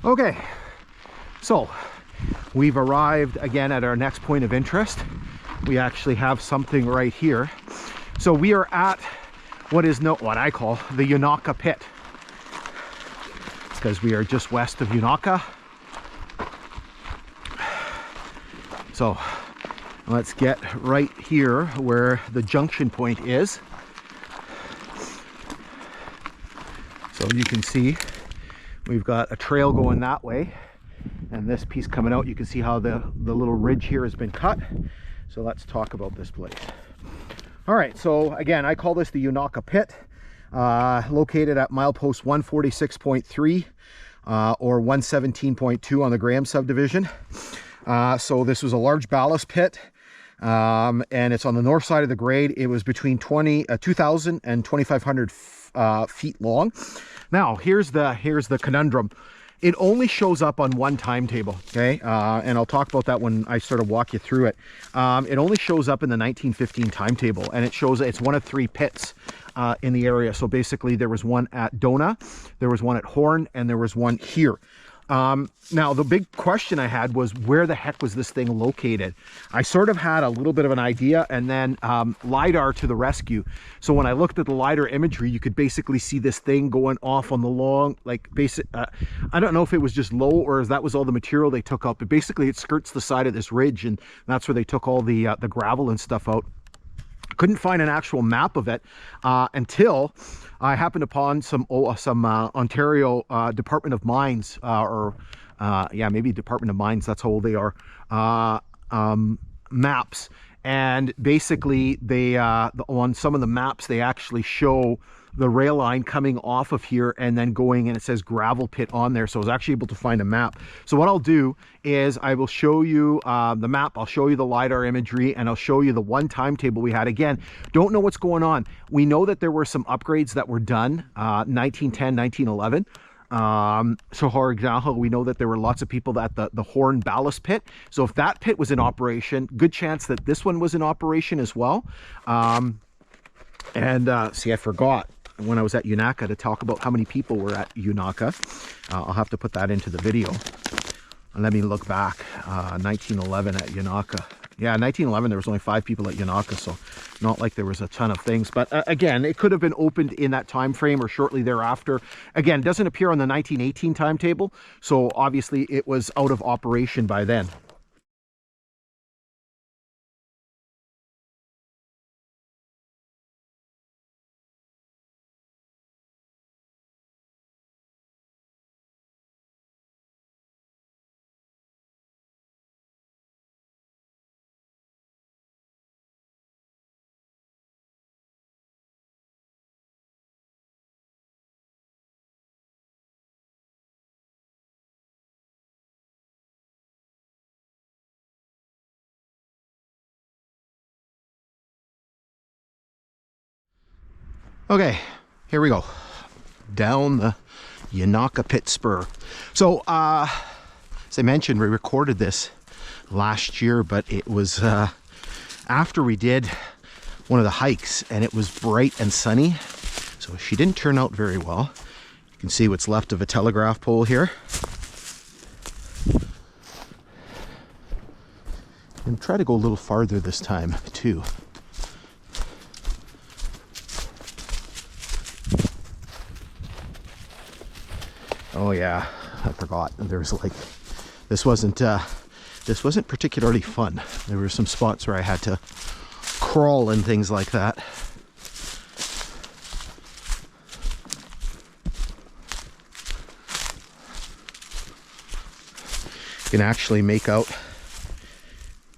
Okay, so we've arrived again at our next point of interest. We actually have something right here. So we are at what I call the Unaka Pit, because we are just west of Unaka. So let's get right here where the junction point is. So you can see we've got a trail going that way, and this piece coming out, you can see how the little ridge here has been cut. So let's talk about this place. All right, so again, I call this the Unaka Pit, located at milepost 146.3 or 117.2 on the Graham subdivision. So this was a large ballast pit, and it's on the north side of the grade. It was between 2,000 and 2,500 feet long. Now here's the conundrum. It only shows up on one timetable, okay? And I'll talk about that when I sort of walk you through it. It only shows up in the 1915 timetable, and it shows it's one of 3 pits in the area. So basically there was one at Dona, there was one at Horn, and there was one here. Now the big question I had was, where the heck was this thing located? I sort of had a little bit of an idea, and then LiDAR to the rescue. So when I looked at the LiDAR imagery, you could basically see this thing going off on the long, like basic, I don't know if it was just low or if that was all the material they took out, but basically it skirts the side of this ridge, and that's where they took all the gravel and stuff out. Couldn't find an actual map of it until I happened upon some Ontario Department of Mines, yeah, maybe Department of Mines, that's how old they are, maps. And basically they on some of the maps they actually show the rail line coming off of here and then going, and it says gravel pit on there. So I was actually able to find a map. So what I'll do is I will show you the map, I'll show you the LiDAR imagery, and I'll show you the one timetable we had. Again, don't know what's going on. We know that there were some upgrades that were done 1910, 1911. So for example, we know that there were lots of people at the Horn ballast pit. So if that pit was in operation, good chance that this one was in operation as well. See, I forgot when I was at Unaka to talk about how many people were at Unaka. I'll have to put that into the video. And let me look back. 1911 at Unaka. Yeah, 1911 there was only 5 people at Unaka, so not like there was a ton of things. But again, it could have been opened in that time frame or shortly thereafter. Again, doesn't appear on the 1918 timetable, so obviously it was out of operation by then. Okay, here we go. Down the Unaka Pit spur. So, as I mentioned, we recorded this last year, but it was after we did one of the hikes, and it was bright and sunny. So she didn't turn out very well. You can see what's left of a telegraph pole here. And try to go a little farther this time, too. Oh yeah, I forgot. There's like, this wasn't particularly fun. There were some spots where I had to crawl and things like that. You can actually make out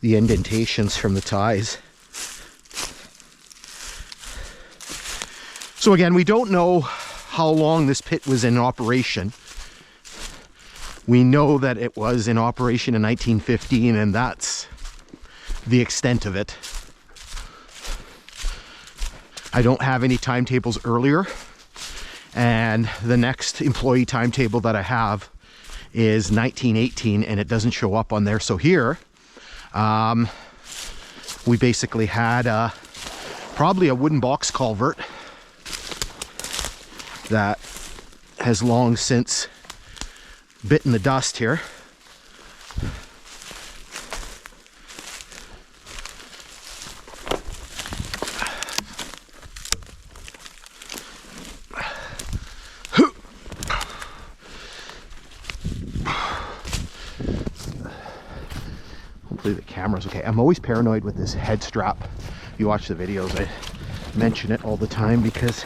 the indentations from the ties. So again, we don't know how long this pit was in operation. We know that it was in operation in 1915, and that's the extent of it. I don't have any timetables earlier, and the next employee timetable that I have is 1918, and it doesn't show up on there. So here, we basically had probably a wooden box culvert that has long since bit in the dust here. Hopefully the camera's okay. I'm always paranoid with this head strap. If you watch the videos, I mention it all the time because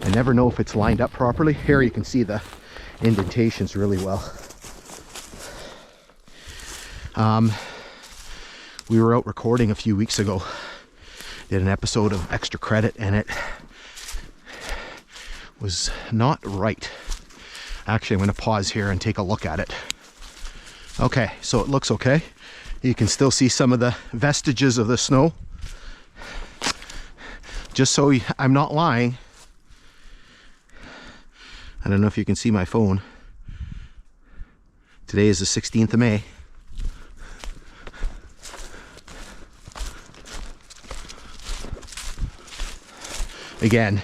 I never know if it's lined up properly. Here you can see the indentations really well. We were out recording a few weeks ago, did an episode of Extra Credit, and it was not right. Actually, I'm going to pause here and take a look at it. Okay, so it looks okay. You can still see some of the vestiges of the snow. Just so I'm not lying, I don't know if you can see my phone. Today is the 16th of May. Again,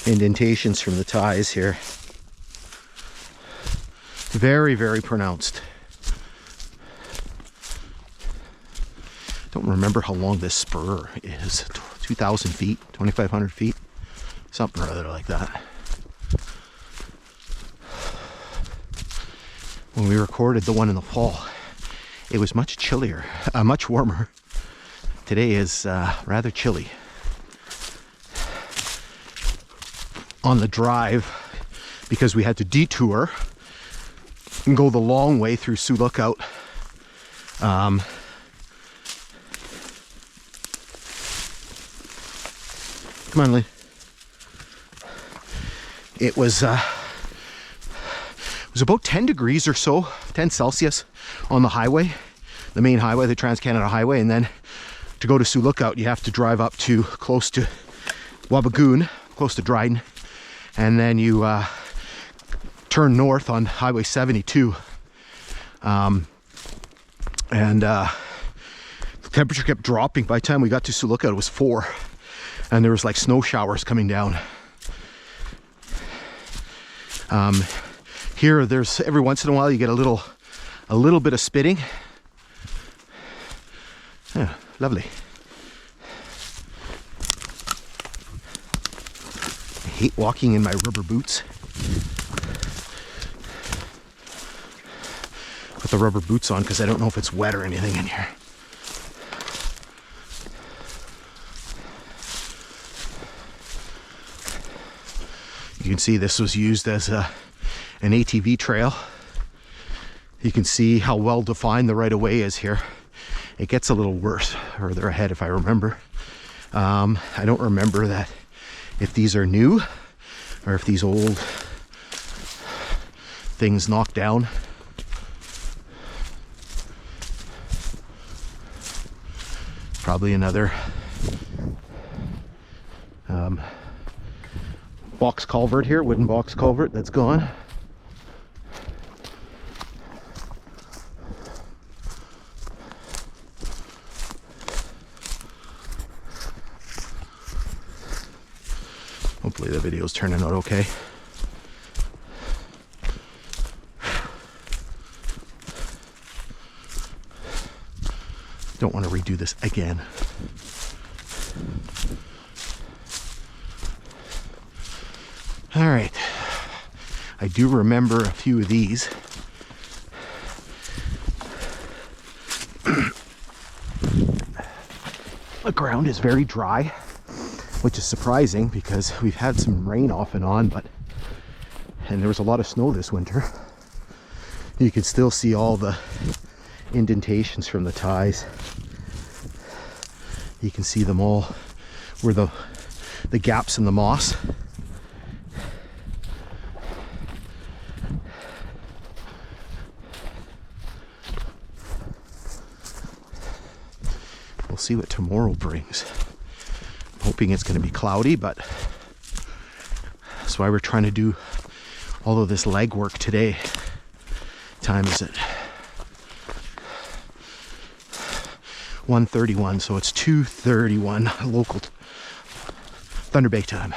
indentations from the ties here. Very, very pronounced. Don't remember how long this spur is. 2,000 feet, 2,500 feet, something or other like that. When we recorded the one in the fall, it was much chillier, much warmer. Today is rather chilly. On the drive, because we had to detour and go the long way through Sioux Lookout, come on, Lee. It was about 10 degrees or so, 10 Celsius on the highway, the main highway, the Trans-Canada Highway, and then to go to Sioux Lookout, you have to drive up to close to Wabigoon, close to Dryden, and then you turn north on Highway 72. The temperature kept dropping. By the time we got to Sioux Lookout, it was 4. And there was like snow showers coming down. Here, there's every once in a while you get a little bit of spitting. Yeah, lovely. I hate walking in my rubber boots. Put the rubber boots on because I don't know if it's wet or anything in here. You can see this was used as an ATV trail. You can see how well defined the right-of-way is here. It gets a little worse further ahead if I remember. I don't remember that if these are new or if these old things knocked down. Probably another box culvert here, wooden box culvert that's gone. Hopefully the video's turning out okay. Don't want to redo this again. All right, I do remember a few of these. The ground is very dry, which is surprising because we've had some rain off and on, and there was a lot of snow this winter. You can still see all the indentations from the ties. You can see them all where the gaps in the moss. We'll see what tomorrow brings. I'm hoping it's going to be cloudy, but that's why we're trying to do all of this legwork today. What time is it? 1:31, so it's 2:31 local Thunder Bay time.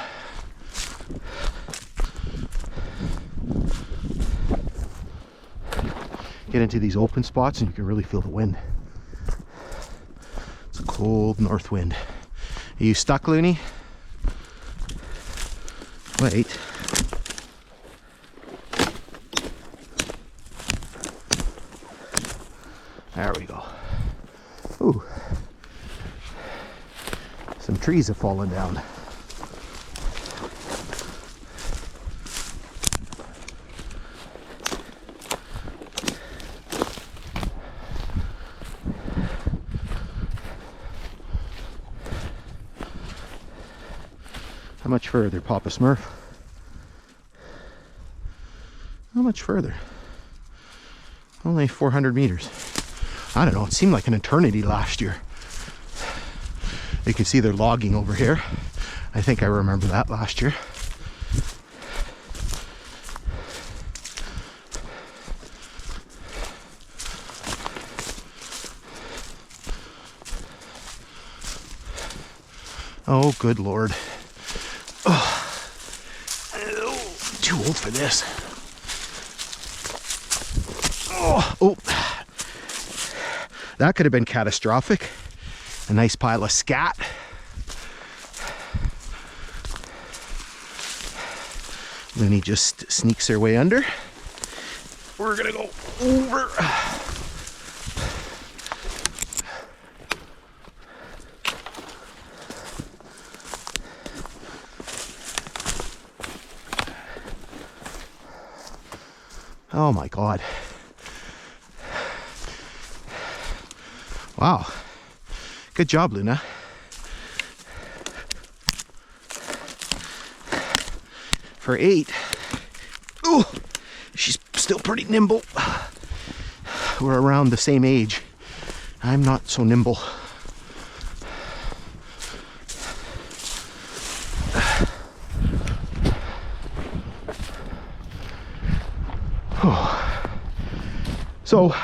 get into these open spots and you can really feel the wind. It's a cold north wind. Are you stuck, Looney? Wait. There we go. Ooh. Some trees have fallen down. How much further, Papa Smurf? How much further? Only 400 meters. I don't know, it seemed like an eternity last year. You can see they're logging over here. I think I remember that last year. Oh, good Lord. Oh, too old for this. Oh, that could have been catastrophic. A nice pile of scat. Then he just sneaks her way under. We're gonna go over. Oh my God. Wow. Good job, Luna. For 8. Ooh, she's still pretty nimble. We're around the same age. I'm not so nimble. So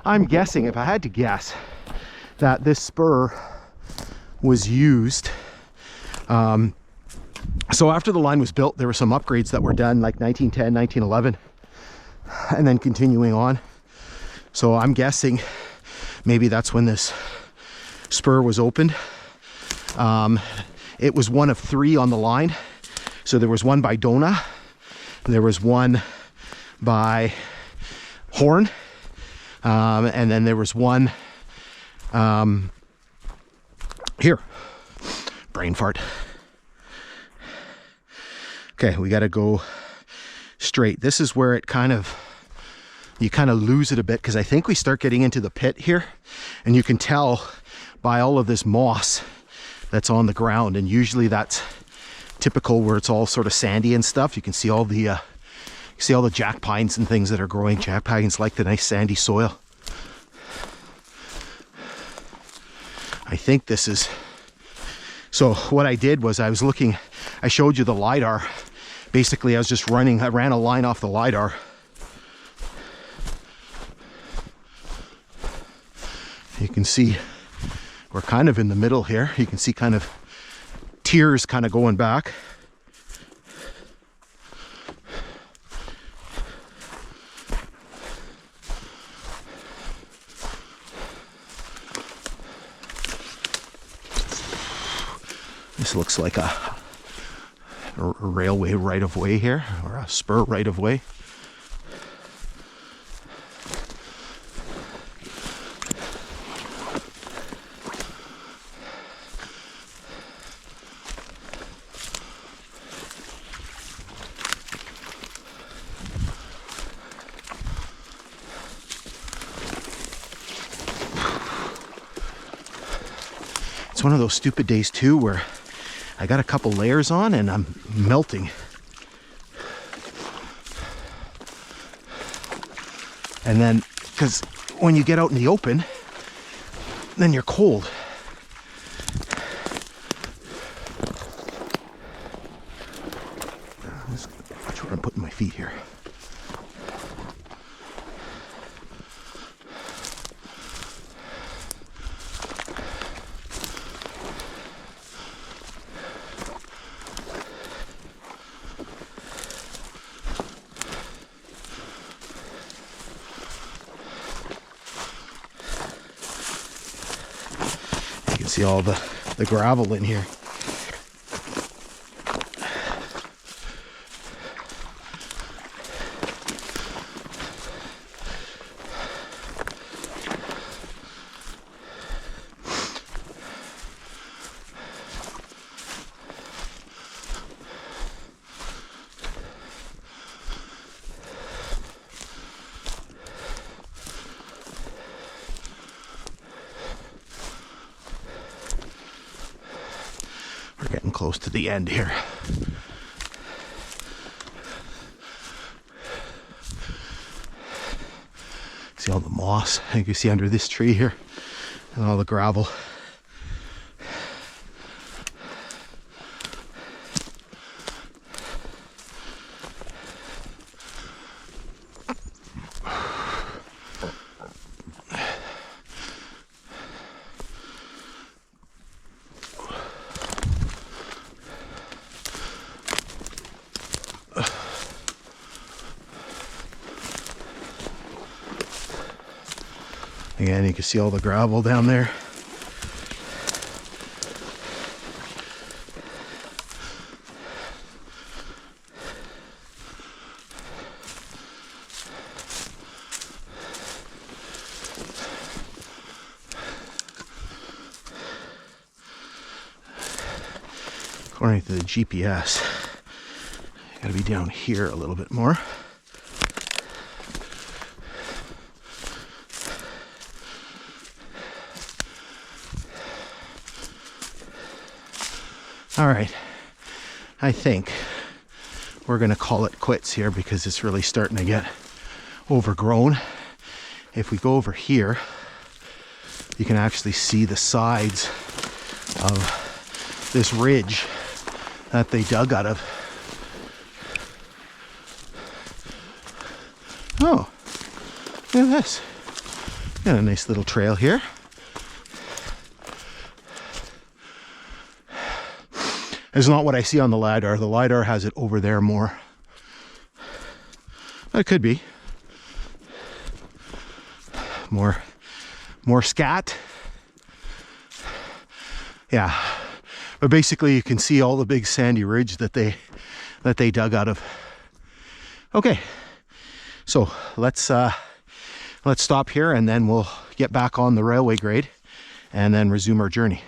I'm guessing, if I had to guess, that this spur was used. So after the line was built, there were some upgrades that were done, like 1910, 1911, and then continuing on. So I'm guessing maybe that's when this spur was opened. It was one of 3 on the line. So there was one by Dona, there was one by Horn, and then there was one here. Brain fart. Okay, we got to go straight. This is where it you kind of lose it a bit, because I think we start getting into the pit here, and you can tell by all of this moss that's on the ground, and usually that's typical where it's all sort of sandy and stuff. You can see all the jack pines and things that are growing. Jack pines like the nice sandy soil. I think this is... So what I did was I showed you the LiDAR. Basically, I ran a line off the LiDAR. You can see we're kind of in the middle here. You can see kind of tiers kind of going back. This looks like a railway right-of-way here, or a spur right-of-way. It's one of those stupid days too where I got a couple layers on and I'm melting. And then, because when you get out in the open, then you're cold. Watch where I'm putting my feet here. can see all the gravel in here. We're getting close to the end here. See all the moss you can see under this tree here, and all the gravel. Again, you can see all the gravel down there. According to the GPS, I gotta be down here a little bit more. All right, I think we're gonna call it quits here because it's really starting to get overgrown. If we go over here, you can actually see the sides of this ridge that they dug out of. Oh, look at this. Got a nice little trail here. It's not what I see on the LiDAR. The LiDAR has it over there more. But it could be. More scat. Yeah. But basically you can see all the big sandy ridge that they dug out of. Okay. So let's stop here and then we'll get back on the railway grade and then resume our journey.